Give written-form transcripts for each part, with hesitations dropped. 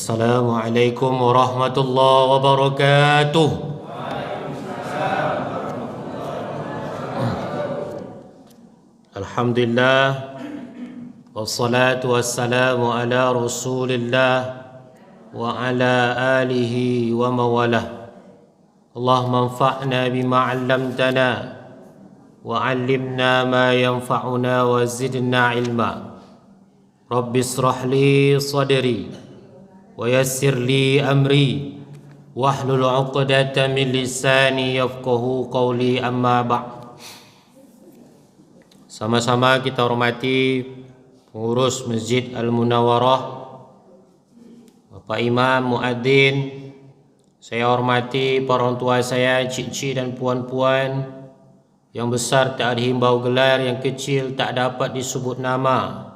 Assalamualaikum warahmatullahi wabarakatuh. Alhamdulillah, wassalatu wassalamu ala rasulillah wa ala alihi wa mawalah. Allahumma anfa'na bima 'allamtana wa 'allimna ma yanfa'una wa zidna ilma. Rabbi israh li sadri wa yassir li amri wahlul 'uqdatam min lisani yafqahu qawli, amma ba'd. Sama-sama kita hormati pengurus Masjid Al-Munawwarah, Bapak Imam, Muadzin. Saya hormati para orang tua saya, cik-cik dan puan-puan. Yang besar tak dihimbau gelar, yang kecil tak dapat disebut nama.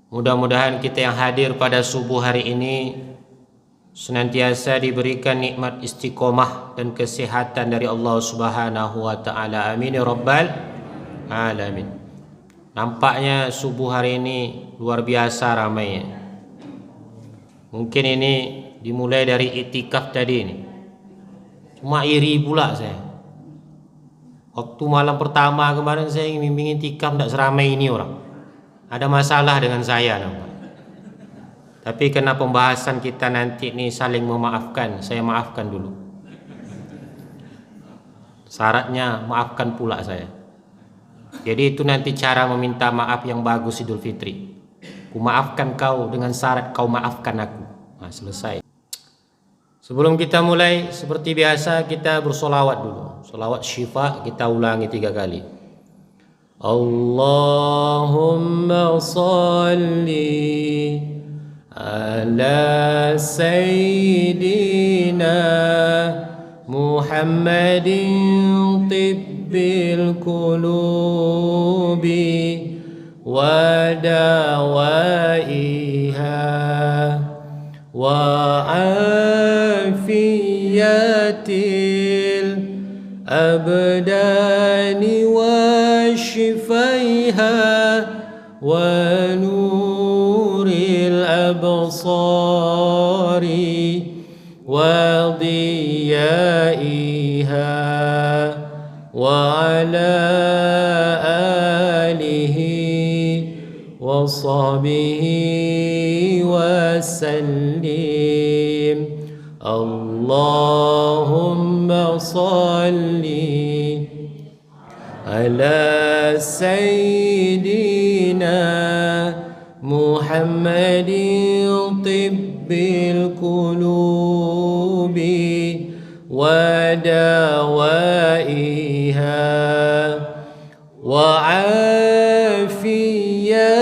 Mudah-mudahan kita yang hadir pada subuh hari ini senantiasa diberikan nikmat istiqomah dan kesehatan dari Allah Subhanahu wa taala. Amin ya rabbal alamin. Nampaknya subuh hari ini luar biasa ramainya. Mungkin ini dimulai dari iktikaf tadi ini. Cuma iri pula saya. Waktu malam pertama kemarin saya ingin bimbing iktikaf tidak seramai ini orang. Ada masalah dengan saya nampak. Tapi karena pembahasan kita nanti ini saling memaafkan, saya maafkan dulu. Syaratnya maafkan pula saya. Jadi itu nanti cara meminta maaf yang bagus Idul Fitri. Ku maafkan kau dengan syarat kau maafkan aku. Nah, selesai. Sebelum kita mulai, seperti biasa kita bersolawat dulu. Solawat syifa kita ulangi 3 kali. Allahumma salli ala sayyidina Muhammadin tibbil qulubi wa dawaiha wa afiyatil abdani wa shifaiha wa nuril absari wa diyaiha wa ala alihi wa sahbihi wa sallim. Allahumma salli ala sayyidina Muhammadin tibbil qulubi wa dawaiha wa afiyatil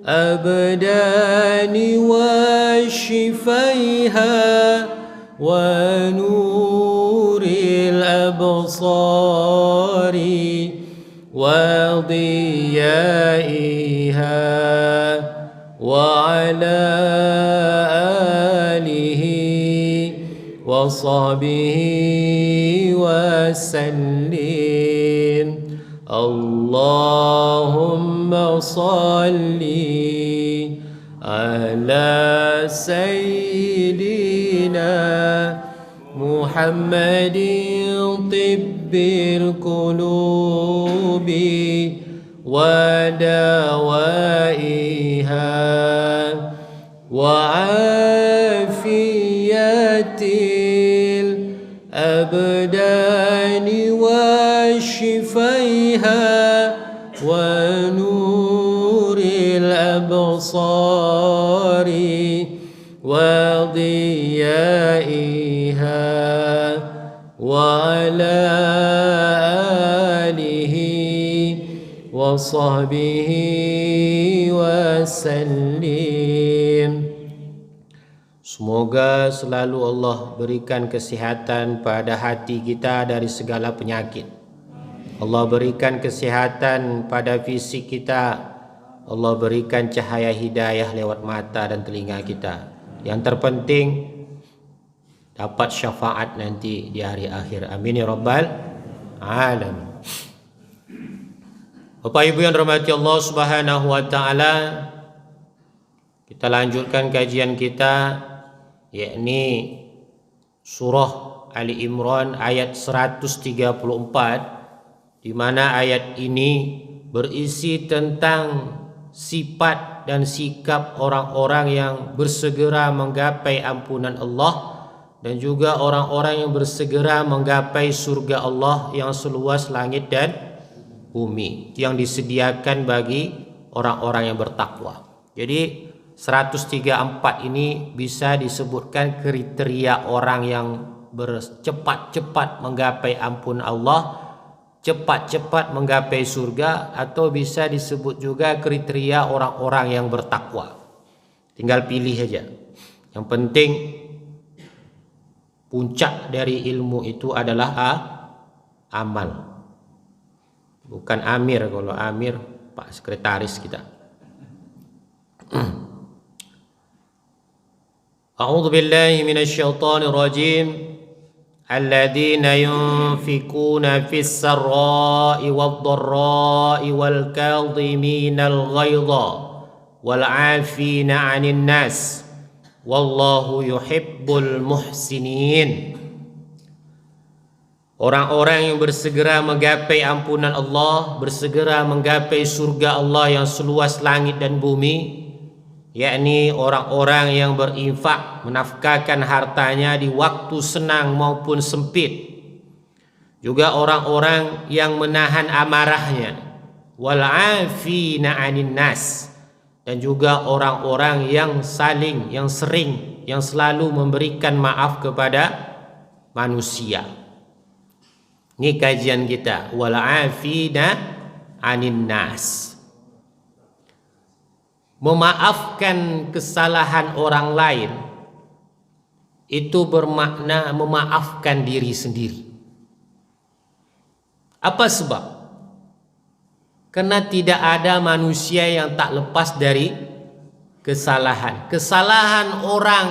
abdani wa shifaiha wa nuril absari wa diyaiha wa ala alihi wa sahbihi wa sallim. Allahumma salli ala sayyidina Muhammadin tibbil qulubi wa dawaiha wa afiyatil abdani wa shifaiha wa nuril absari wa diyaiha wa ala alihi wa sahbihi wa sallim. Semoga selalu Allah berikan kesihatan pada hati kita dari segala penyakit. Allah berikan kesihatan pada fisik kita. Allah berikan cahaya hidayah lewat mata dan telinga kita. Yang terpenting dapat syafaat nanti di hari akhir. Amin ya rabbal alamin. Bapak Ibu yang dirahmati Allah Subhanahu wa taala, Kita lanjutkan kajian kita, yakni surah Ali Imran ayat 134, di mana ayat ini berisi tentang sifat dan sikap orang-orang yang bersegera menggapai ampunan Allah dan juga orang-orang yang bersegera menggapai surga Allah yang seluas langit dan bumi, yang disediakan bagi orang-orang yang bertakwa. Jadi 134 ini bisa disebutkan kriteria orang yang bercepat-cepat menggapai ampun Allah, cepat-cepat menggapai surga, atau bisa disebut juga kriteria orang-orang yang bertakwa. Tinggal pilih saja. Yang penting puncak dari ilmu itu adalah amal. Bukan amir. Kalau amir Pak Sekretaris kita. A'udzu billahi minasyaitonir rajim. الذين ينفقون في السراء والضراء والكاظمين الغيظ والعافين عن الناس والله يحب المحسنين. Orang-orang yang bersegera menggapai ampunan Allah, bersegera menggapai surga Allah yang seluas langit dan bumi, yakni orang-orang yang berinfak, menafkahkan hartanya di waktu senang maupun sempit. Juga orang-orang yang menahan amarahnya, wal afina 'anin nas, dan juga orang-orang yang selalu memberikan maaf kepada manusia. Ini kajian kita, wal afina 'anin nas. Memaafkan kesalahan orang lain itu bermakna memaafkan diri sendiri. Apa sebab? Karena tidak ada manusia yang tak lepas dari kesalahan. Kesalahan orang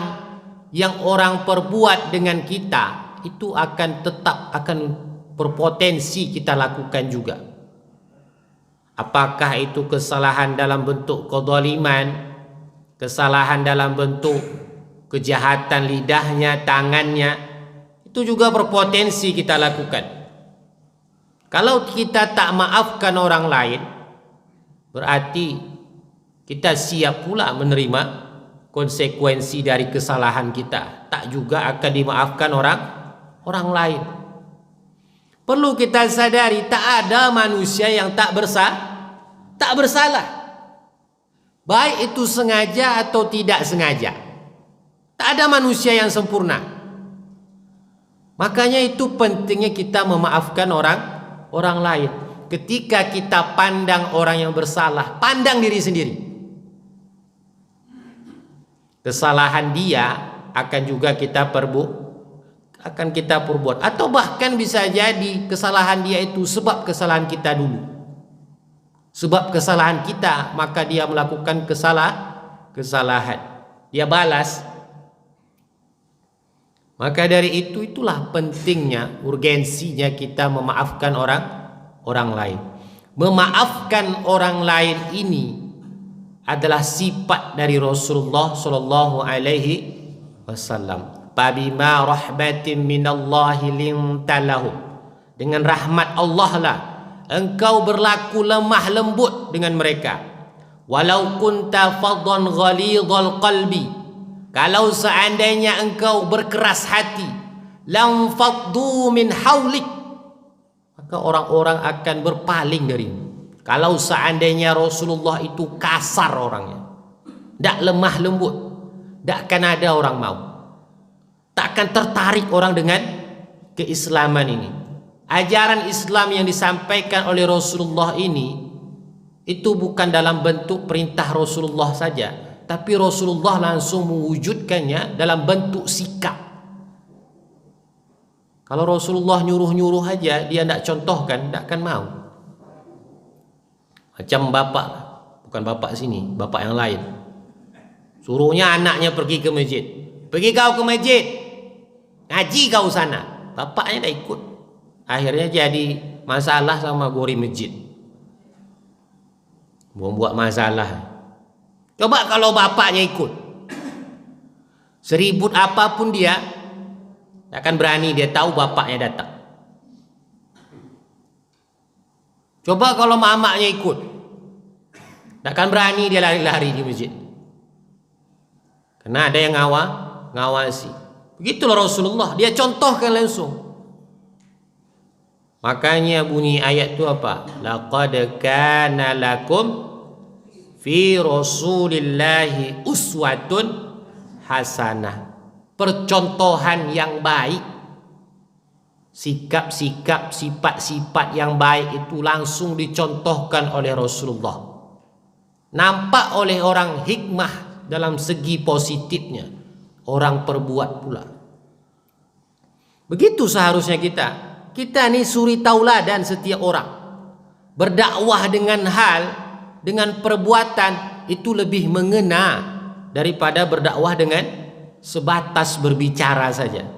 yang orang perbuat dengan kita itu akan berpotensi kita lakukan juga. Apakah itu kesalahan dalam bentuk kezaliman, kesalahan dalam bentuk kejahatan lidahnya, tangannya, itu juga berpotensi kita lakukan. Kalau kita tak maafkan orang lain, berarti kita siap pula menerima konsekuensi dari kesalahan kita. Tak juga akan dimaafkan orang lain. Perlu kita sadari, tak ada manusia yang tak bersalah. Baik itu sengaja atau tidak sengaja. Tak ada manusia yang sempurna. Makanya itu pentingnya kita memaafkan orang lain. Ketika kita pandang orang yang bersalah, pandang diri sendiri. Kesalahan dia akan juga kita perbuat, atau bahkan bisa jadi kesalahan dia itu sebab kesalahan kita dulu. Sebab kesalahan kita, maka dia melakukan kesalahan. Dia balas. Maka dari itulah pentingnya, urgensinya kita memaafkan orang lain. Memaafkan orang lain ini adalah sifat dari Rasulullah Shallallahu Alaihi Wasallam. Fabima rahmatin minallahi linta lahum, dengan rahmat Allah lah engkau berlaku lemah lembut dengan mereka. Walau kunta faddan ghalidhal qalbi, kalau seandainya engkau berkeras hati, lam faddu min haulik, maka orang-orang akan berpaling darimu. Kalau seandainya Rasulullah itu kasar orangnya, tidak lemah lembut, tidak akan ada orang mau. Tak akan tertarik orang dengan keislaman ini. Ajaran Islam yang disampaikan oleh Rasulullah ini itu bukan dalam bentuk perintah Rasulullah saja, tapi Rasulullah langsung mewujudkannya dalam bentuk sikap. Kalau Rasulullah nyuruh-nyuruh aja, dia tidak contohkan, tidak akan mau. Macam bapak, bukan bapak sini, bapak yang lain. Suruhnya anaknya pergi ke masjid. Pergi kau ke masjid, ngaji kau sana. Bapaknya dah ikut. Akhirnya jadi masalah sama gori masjid. Buat masalah. Coba kalau bapaknya ikut, seribut apapun dia, tak akan berani, dia tahu bapaknya datang. Coba kalau mamaknya ikut, tak akan berani dia lari-lari di masjid, karena ada yang ngawasi. Begitulah Rasulullah, dia contohkan langsung. Makanya bunyi ayat itu apa? Laqad kana lakum fi Rasulillahi uswatun hasanah. Percontohan yang baik, sikap-sikap, sifat-sifat yang baik itu langsung dicontohkan oleh Rasulullah. Nampak oleh orang hikmah dalam segi positifnya, orang perbuat pula. Begitu seharusnya kita. Kita ni suri tauladan setiap orang. Berdakwah dengan dengan perbuatan itu lebih mengena daripada berdakwah dengan sebatas berbicara saja.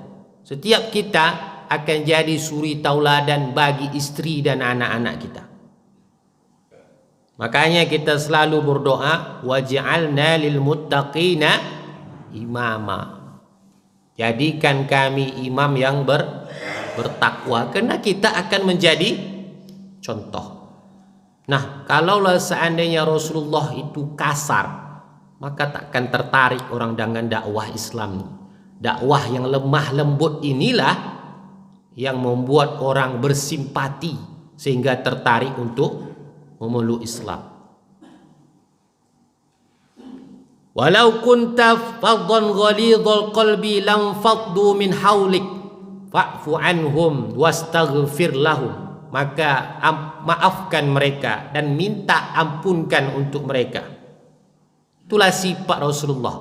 Setiap kita akan jadi suri tauladan bagi istri dan anak-anak kita. Makanya kita selalu berdoa, waj'alna lil muttaqina imama. Jadikan kami imam yang bertakwa, karena kita akan menjadi contoh. Nah, kalaulah seandainya Rasulullah itu kasar, maka takkan tertarik orang dengan dakwah Islam. Dakwah yang lemah lembut inilah yang membuat orang bersimpati sehingga tertarik untuk memeluk Islam. Walau kunta faddan ghalidhal qalbi lam faddu min haulik fa'fu anhum wastaghfir lahum. Maka maafkan mereka dan minta ampunkan untuk mereka. Itulah sifat Rasulullah.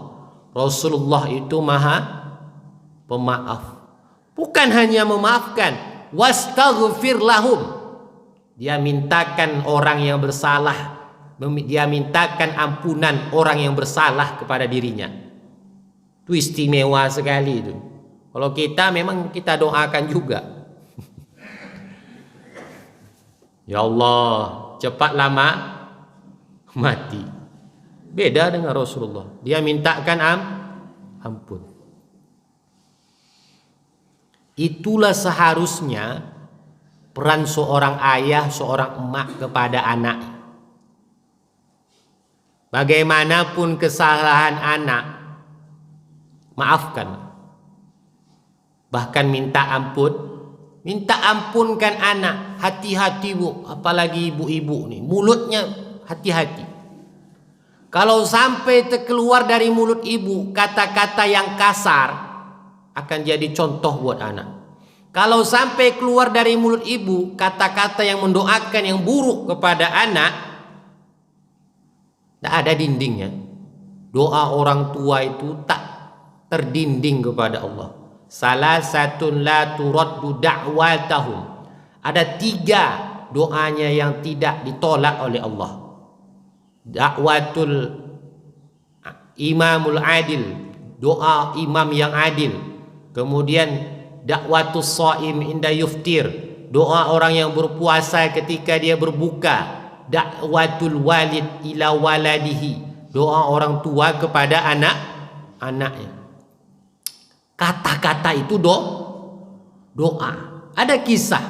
Rasulullah itu maha pemaaf. Bukan hanya memaafkan, wastaghfir lahum. Dia mintakan orang yang bersalah, dia mintakan ampunan orang yang bersalah kepada dirinya. Itu istimewa sekali itu. Kalau kita memang kita doakan juga. Ya Allah, cepat lama mati. Beda dengan Rasulullah. Dia mintakan ampun. Itulah seharusnya peran seorang ayah, seorang emak kepada anak. Bagaimanapun kesalahan anak, maafkan. Bahkan minta ampun. Minta ampunkan anak. Hati-hati bu, apalagi ibu-ibu nih, mulutnya hati-hati. Kalau sampai terkeluar dari mulut ibu kata-kata yang kasar, akan jadi contoh buat anak. Kalau sampai keluar dari mulut ibu kata-kata yang mendoakan yang buruk kepada anak, tak ada dindingnya. Doa orang tua itu tak terdinding kepada Allah. Salah satun la turaddu da'watahum. Ada 3 doanya yang tidak ditolak oleh Allah. Da'watul imamul adil, doa imam yang adil. Kemudian da'watus shaim inda yuftir, doa orang yang berpuasa ketika dia berbuka. Da'watul walid ila waladihi, doa orang tua kepada anak-anaknya. Kata-kata itu doa. Ada kisah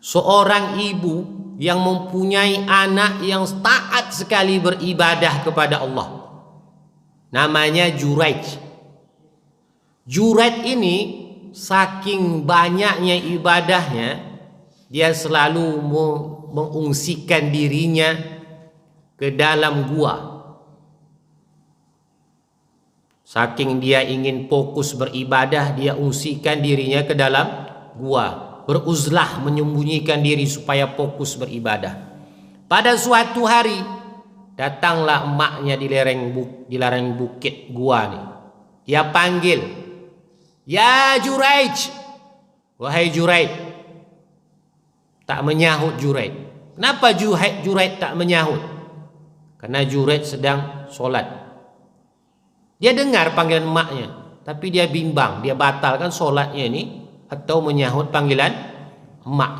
seorang ibu yang mempunyai anak yang taat sekali beribadah kepada Allah. Namanya Juraij. Juraij ini saking banyaknya ibadahnya, dia selalu mengungsikan dirinya ke dalam gua. Saking dia ingin fokus beribadah, dia ungsikan dirinya ke dalam gua, beruzlah, menyembunyikan diri supaya fokus beribadah. Pada suatu hari datanglah emaknya di lereng bukit gua nih. Dia panggil, "Ya Juraij." Wahai Juraij. Tak menyahut Juraij. Kenapa Juraij tak menyahut? Karena Juraij sedang solat. Dia dengar panggilan emaknya, tapi dia bimbang, dia batalkan solatnya ini atau menyahut panggilan emak.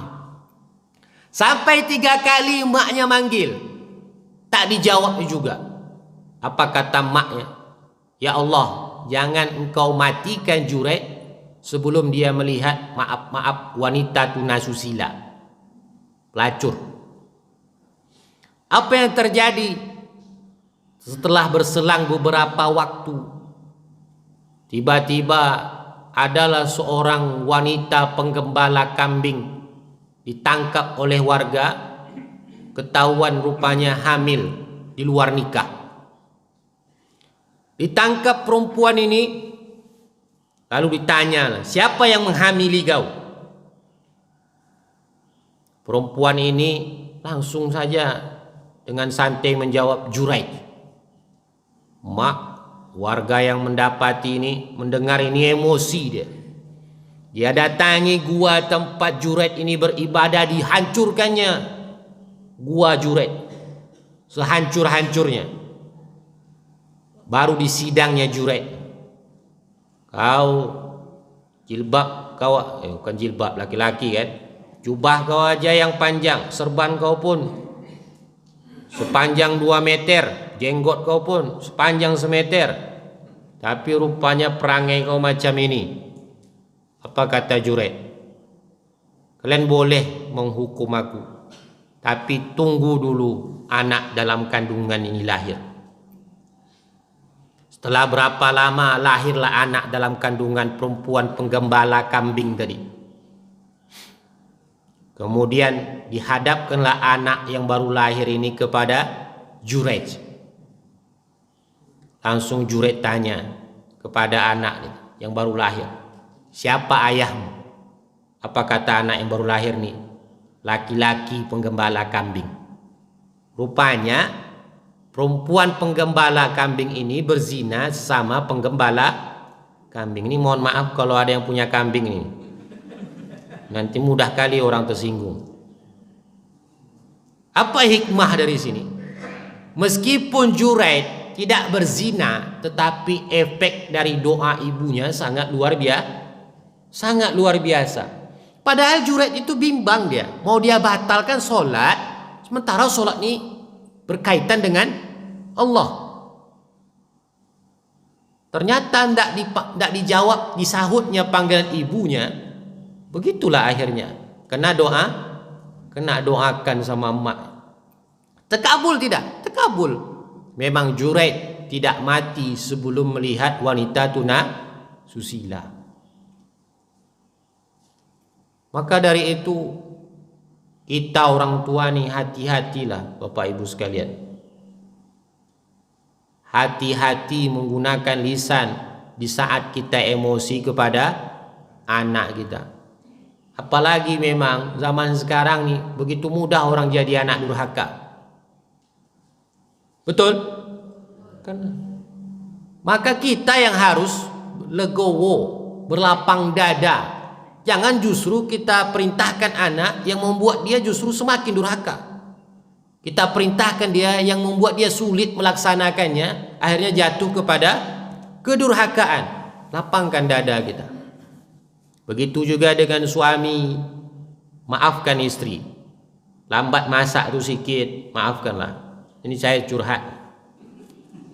Sampai 3 kali emaknya manggil. Tak dijawab juga. Apa kata maknya? Ya Allah, jangan engkau matikan Juraid sebelum dia melihat maaf wanita tunasusila, pelacur. Apa yang terjadi setelah berselang beberapa waktu? Tiba-tiba adalah seorang wanita penggembala kambing ditangkap oleh warga, ketahuan rupanya hamil di luar nikah. Ditangkap perempuan ini, lalu ditanya, siapa yang menghamili kau? Perempuan ini langsung saja dengan santai menjawab, Juraid. Mak, warga yang mendapati ini, mendengar ini emosi dia. Dia datangi gua tempat Juraid ini beribadah, dihancurkannya gua Juraid sehancur-hancurnya. Baru di sidangnya Juraid, kau jilbab kau, bukan jilbab laki-laki kan, jubah kau aja yang panjang, serban kau pun sepanjang 2 meter, jenggot kau pun sepanjang semeter, tapi rupanya perangai kau macam ini. Apa kata Juraid? Kalian boleh menghukum aku, tapi tunggu dulu anak dalam kandungan ini lahir. Setelah berapa lama lahirlah anak dalam kandungan perempuan penggembala kambing tadi. Kemudian dihadapkanlah anak yang baru lahir ini kepada Juraid. Langsung Juraid tanya kepada anak yang baru lahir, siapa ayahmu? Apa kata anak yang baru lahir nih? Laki-laki penggembala kambing. Rupanya perempuan penggembala kambing ini berzina sama penggembala kambing. Ini mohon maaf kalau ada yang punya kambing ini, nanti mudah kali orang tersinggung. Apa hikmah dari sini? Meskipun Juraid tidak berzina, tetapi efek dari doa ibunya sangat luar biasa. Padahal Juraid itu bimbang, dia mau dia batalkan sholat, sementara sholat ini berkaitan dengan Allah. Ternyata tidak dijawab, disahutnya panggilan ibunya. Begitulah akhirnya kena doakan sama emak. Terkabul tidak? Terkabul. Memang Juraid tidak mati sebelum melihat wanita tunasusila. Maka dari itu kita orang tua nih hati-hatilah Bapak Ibu sekalian. Hati-hati menggunakan lisan di saat kita emosi kepada anak kita. Apalagi memang zaman sekarang nih begitu mudah orang jadi anak durhaka. Betul? Kan? Maka kita yang harus legowo, berlapang dada. Jangan justru kita perintahkan anak yang membuat dia justru semakin durhaka. Kita perintahkan dia yang membuat dia sulit melaksanakannya, akhirnya jatuh kepada kedurhakaan. Lapangkan dada kita. Begitu juga dengan suami, maafkan istri. Lambat masak tu sikit, maafkanlah. Ini saya curhat.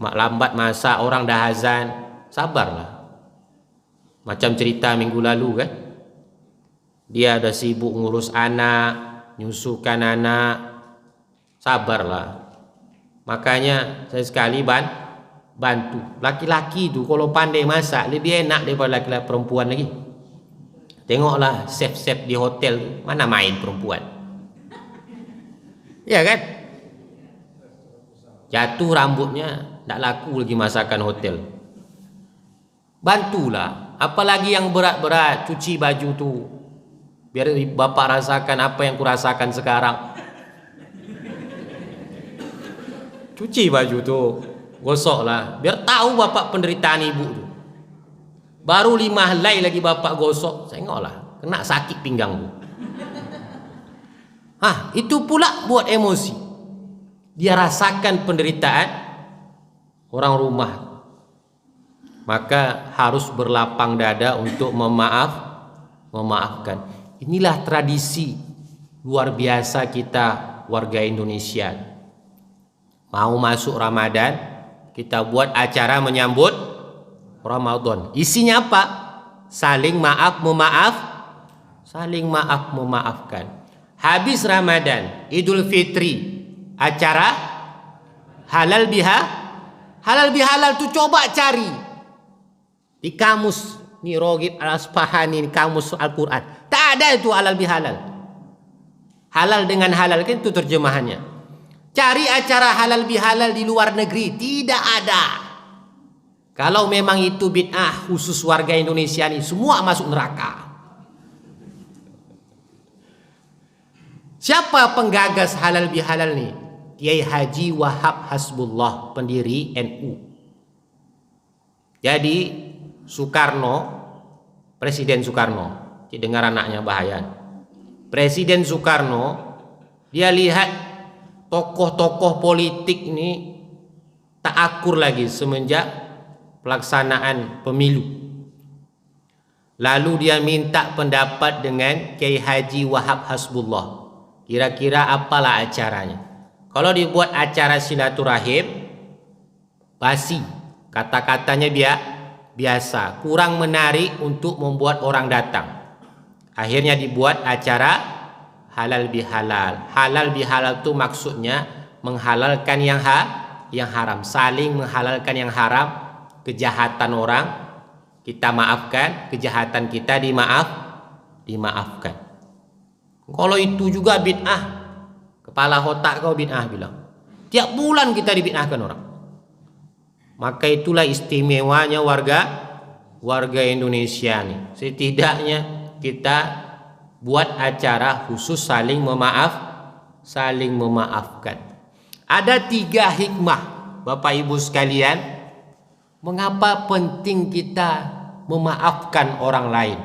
Lambat masak, orang dah azan, sabarlah. Macam cerita minggu lalu kan. Dia ada sibuk ngurus anak, nyusukan anak, sabarlah. Makanya saya sekali bantu. Laki-laki tu kalau pandai masak lebih enak daripada laki-laki perempuan lagi. Tengoklah chef-chef di hotel, mana main perempuan. Ya kan? Jatuh rambutnya, tak laku lagi masakan hotel. Bantulah, apalagi yang berat-berat, cuci baju tu. Biar bapak rasakan apa yang kurasakan sekarang. Cuci baju tu, gosoklah. Biar tahu bapak penderitaan ibu tu. Baru 5 helai lagi bapak gosok, tengoklah, kena sakit pinggang tu. Itu pula buat emosi. Dia rasakan penderitaan orang rumah. Maka harus berlapang dada untuk memaafkan. Inilah tradisi luar biasa kita warga Indonesia. Mau masuk Ramadan, kita buat acara menyambut Ramadan. Isinya apa? Saling memaafkan. Habis Ramadan, Idul Fitri, acara halal bihalal tuh coba cari di kamus nih Rogib Al-Asfahani, kamus Al-Quran. Tak ada itu halal bihalal. Halal dengan halal kan itu terjemahannya. Cari acara halal bihalal di luar negeri, tidak ada. Kalau memang itu bid'ah khusus warga Indonesia nih, semua masuk neraka. Siapa penggagas halal bihalal nih? Kiai Haji Wahab Hasbullah, pendiri NU. Jadi Presiden Soekarno, dengar anaknya bahaya. Presiden Soekarno, dia lihat tokoh-tokoh politik ini tak akur lagi semenjak pelaksanaan pemilu. Lalu dia minta pendapat dengan Kiai Haji Wahab Hasbullah. Kira-kira apalah acaranya? Kalau dibuat acara silaturahim, basi, kata-katanya biasa, kurang menarik untuk membuat orang datang. Akhirnya dibuat acara halal bihalal. Halal bihalal itu maksudnya menghalalkan yang haram, saling menghalalkan yang haram. Kejahatan orang kita maafkan, kejahatan kita dimaafkan. Kalau itu juga bid'ah, kepala otak kau bid'ah bilang. Tiap bulan kita dibid'ahkan orang. Maka itulah istimewanya warga Indonesia nih. Setidaknya kita buat acara khusus saling memaafkan. Ada 3 hikmah, Bapak Ibu sekalian, mengapa penting kita memaafkan orang lain.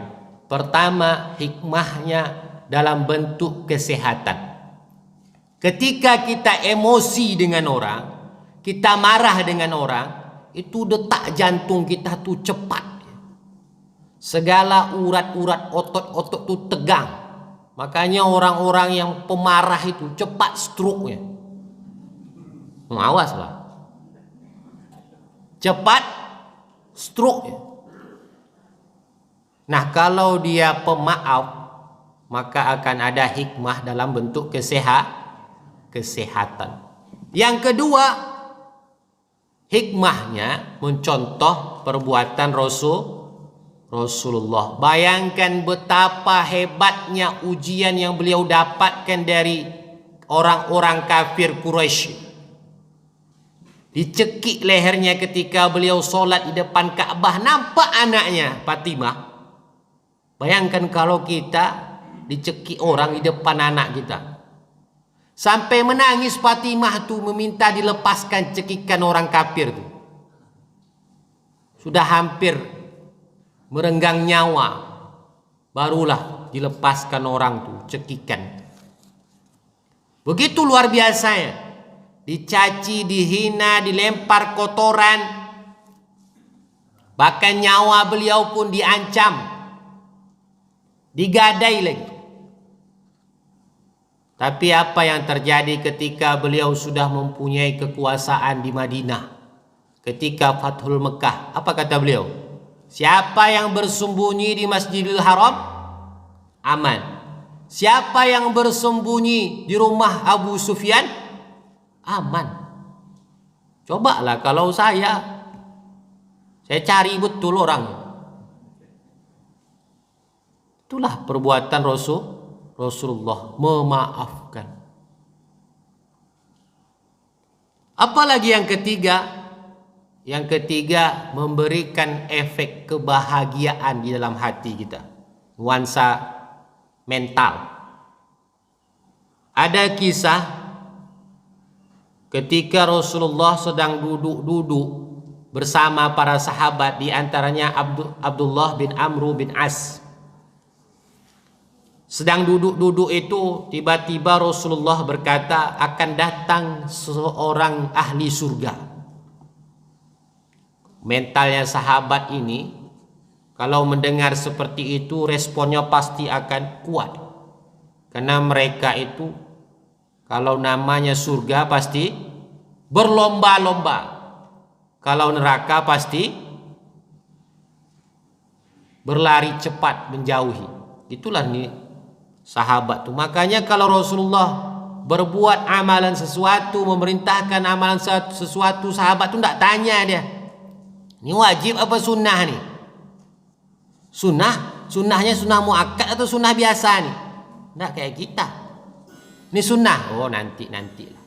Pertama, hikmahnya dalam bentuk kesehatan. Ketika kita emosi dengan orang, kita marah dengan orang, itu detak jantung kita tuh cepat. Segala urat-urat otot-otot itu tegang. Makanya orang-orang yang pemarah itu cepat stroke-nya. Awaslah. Cepat stroke-nya. Nah, kalau dia pemaaf, maka akan ada hikmah dalam bentuk kesehatan. Yang kedua, hikmahnya mencontoh perbuatan Rasulullah. Bayangkan betapa hebatnya ujian yang beliau dapatkan dari orang-orang kafir Quraisy. Dicekik lehernya ketika beliau sholat di depan Ka'bah, nampak anaknya Fatimah. Bayangkan kalau kita dicekik orang di depan anak kita. Sampai menangis Fatimah tuh meminta dilepaskan cekikan orang kafir tuh. Sudah hampir merenggang nyawa, barulah dilepaskan orang tuh cekikan. Begitu luar biasanya. Dicaci, dihina, dilempar kotoran, bahkan nyawa beliau pun diancam, digadai lagi. Tapi apa yang terjadi ketika beliau sudah mempunyai kekuasaan di Madinah? Ketika Fathul Mekah, apa kata beliau? Siapa yang bersembunyi di Masjidil Haram, aman. Siapa yang bersembunyi di rumah Abu Sufyan, aman. Cobalah kalau saya cari betul orang. Itulah perbuatan Rasulullah, memaafkan. Apalagi yang ketiga? Yang ketiga, memberikan efek kebahagiaan di dalam hati kita. Nuansa mental. Ada kisah ketika Rasulullah sedang duduk-duduk bersama para sahabat, di antaranya Abdullah bin Amr bin As. Sedang duduk-duduk itu, tiba-tiba Rasulullah berkata, akan datang seorang ahli surga. Mentalnya sahabat ini, kalau mendengar seperti itu, responnya pasti akan kuat. Karena mereka itu, kalau namanya surga berlomba-lomba. Kalau neraka pasti berlari cepat menjauhi. Itulah nih sahabat tuh. Makanya kalau Rasulullah berbuat amalan sesuatu, memerintahkan amalan sesuatu, sahabat tuh tidak tanya dia, ini wajib apa sunnah nih? Sunnahnya sunnah muakkad atau sunnah biasa nih? Tidak kayak kita. Ini sunnah. Oh nanti lah.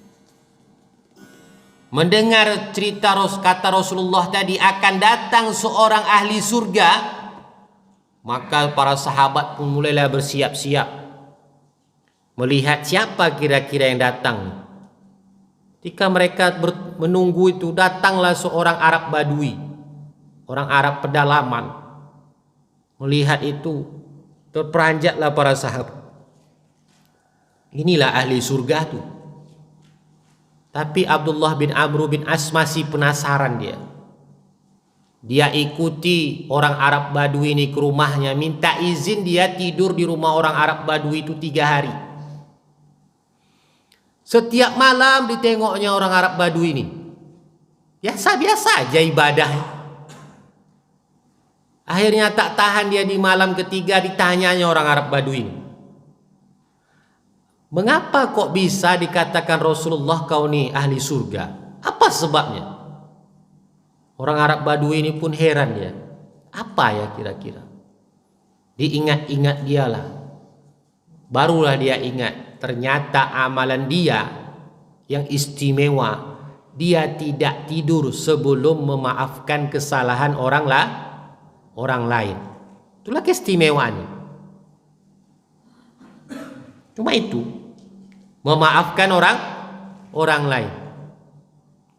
Mendengar cerita kata Rasulullah tadi akan datang seorang ahli surga, maka para sahabat pun mulailah bersiap-siap melihat siapa kira-kira yang datang. Ketika mereka menunggu itu, datanglah seorang Arab Badui, orang Arab pedalaman. Melihat itu, terperanjatlah para sahabat. Inilah ahli surga tuh. Tapi Abdullah bin Amr bin As masih penasaran dia. Dia ikuti orang Arab Badui ini ke rumahnya, minta izin dia tidur di rumah orang Arab Badui itu 3 hari. Setiap malam ditengoknya orang Arab Badui ini. Biasa-biasa aja ibadah. Akhirnya tak tahan dia, di malam ketiga ditanyanya orang Arab Badui ini, mengapa kok bisa dikatakan Rasulullah kau nih ahli surga? Apa sebabnya? Orang Arab Badui ini pun heran dia. Apa ya kira-kira? Diingat-ingat dialah. Barulah dia ingat, ternyata amalan dia yang istimewa. Dia tidak tidur sebelum memaafkan kesalahan orang lain. Itulah keistimewaannya. Cuma itu, memaafkan orang lain.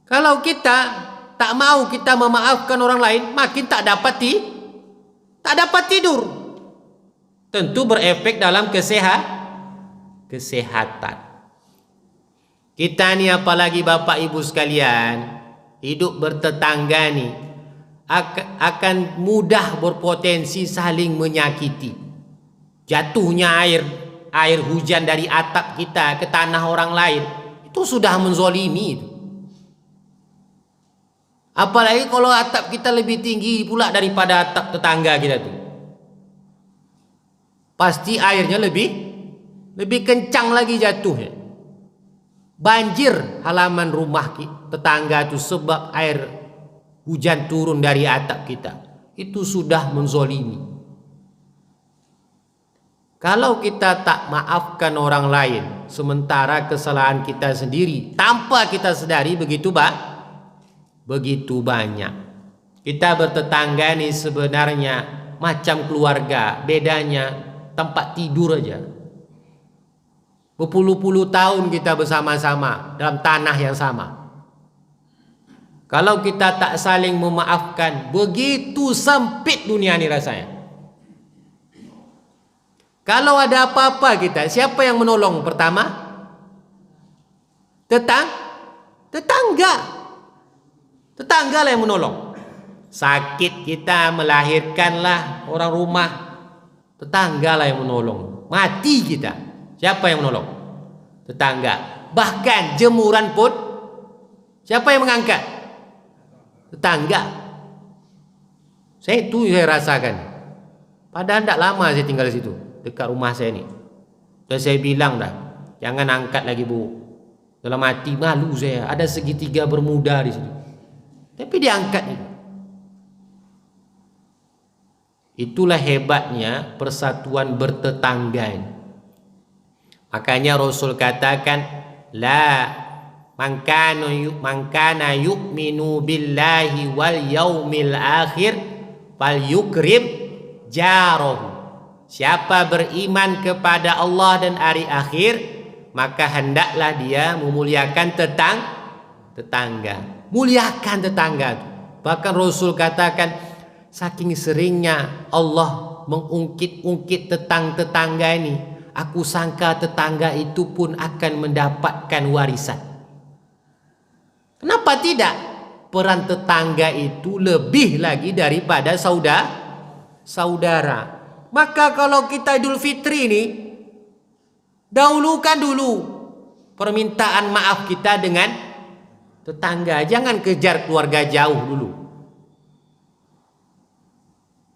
Kalau kita tak mau kita memaafkan orang lain, makin tak dapat tidur. Tentu berefek dalam kesehatan. Kita ni apalagi Bapak Ibu sekalian, hidup bertetangga ni akan mudah berpotensi saling menyakiti. Jatuhnya air hujan dari atap kita ke tanah orang lain, itu sudah menzolimi itu. Apalagi kalau atap kita lebih tinggi pula daripada atap tetangga kita tuh, pasti airnya lebih kencang lagi jatuhnya. Banjir halaman rumah tetangga itu sebab air hujan turun dari atap kita. Itu sudah menzolimi. Kalau kita tak maafkan orang lain, sementara kesalahan kita sendiri tanpa kita sadari begitu banyak. Kita bertetangga nih sebenarnya macam keluarga, bedanya tempat tidur aja. Berpuluh-puluh tahun kita bersama-sama dalam tanah yang sama. Kalau kita tak saling memaafkan, begitu sempit dunia ini rasanya. Kalau ada apa-apa kita, siapa yang menolong pertama? Tetangga. Tetangga lah yang menolong. Sakit kita, melahirkanlah orang rumah, tetangga lah yang menolong. Mati kita, siapa yang menolong? Tetangga. Bahkan jemuran pun siapa yang mengangkat? Tetangga. Saya rasakan. Padahal tidak lama saya tinggal di situ, dekat rumah saya ni. Dan saya bilang dah, jangan angkat lagi bu. Dalam hati malu saya, ada segitiga bermuda di situ. Tapi diangkat itu. Itulah hebatnya persatuan bertetangga ini. Makanya Rasul katakan, la man kana yu'minu billahi wal yaumil akhir fal yukrim jarahu. Siapa beriman kepada Allah dan hari akhir, maka hendaklah dia memuliakan tetangga. Muliakan tetangga. Bahkan Rasul katakan, saking seringnya Allah mengungkit-ungkit tentang tetangga ini, aku sangka tetangga itu pun akan mendapatkan warisan. Kenapa tidak? Peran tetangga itu lebih lagi daripada saudara. Maka kalau kita Idul Fitri ini, dahulukan dulu permintaan maaf kita dengan tetangga. Jangan kejar keluarga jauh dulu.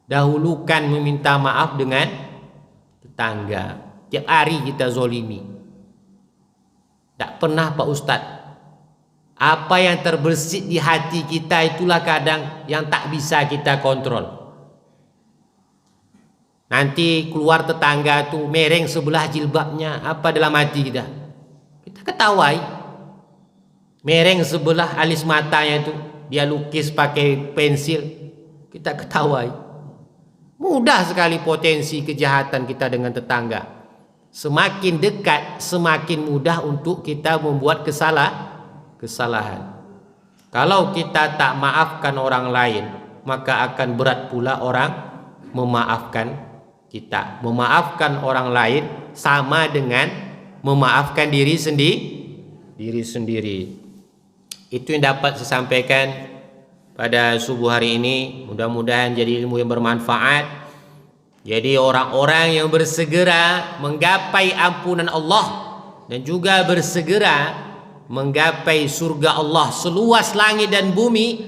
Dahulukan meminta maaf dengan tetangga. Tiap hari kita zolimi. Tak pernah Pak Ustadz. Apa yang terbersit di hati kita itulah kadang yang tak bisa kita kontrol. Nanti keluar tetangga tu mereng sebelah jilbabnya, apa dalam hati kita? Kita ketawai. Mereng sebelah alis matanya itu, dia lukis pakai pensil, kita ketawai. Mudah sekali potensi kejahatan kita dengan tetangga. Semakin dekat, semakin mudah untuk kita membuat kesalahan. Kalau kita tak maafkan orang lain, maka akan berat pula orang memaafkan kita. Memaafkan orang lain sama dengan memaafkan diri sendiri. Itu yang dapat saya sampaikan pada subuh hari ini. Mudah-mudahan jadi ilmu yang bermanfaat. Jadi orang-orang yang bersegera menggapai ampunan Allah dan juga bersegera menggapai surga Allah seluas langit dan bumi,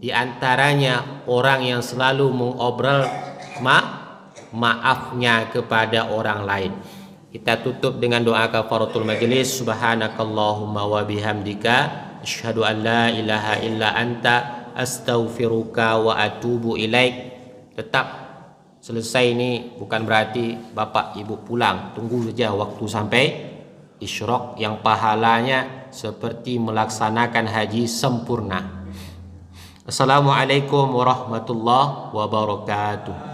di antaranya orang yang selalu mengobrol maafnya kepada orang lain. Kita tutup dengan doa kafaratul majlis. Subhanakallahumma wa bihamdika asyhadu an la ilaha illa anta astaghfiruka wa atubu ilaik. Tetap selesai ini bukan berarti bapak ibu pulang. Tunggu saja waktu sampai isyraq yang pahalanya seperti melaksanakan haji sempurna. Assalamualaikum warahmatullahi wabarakatuh.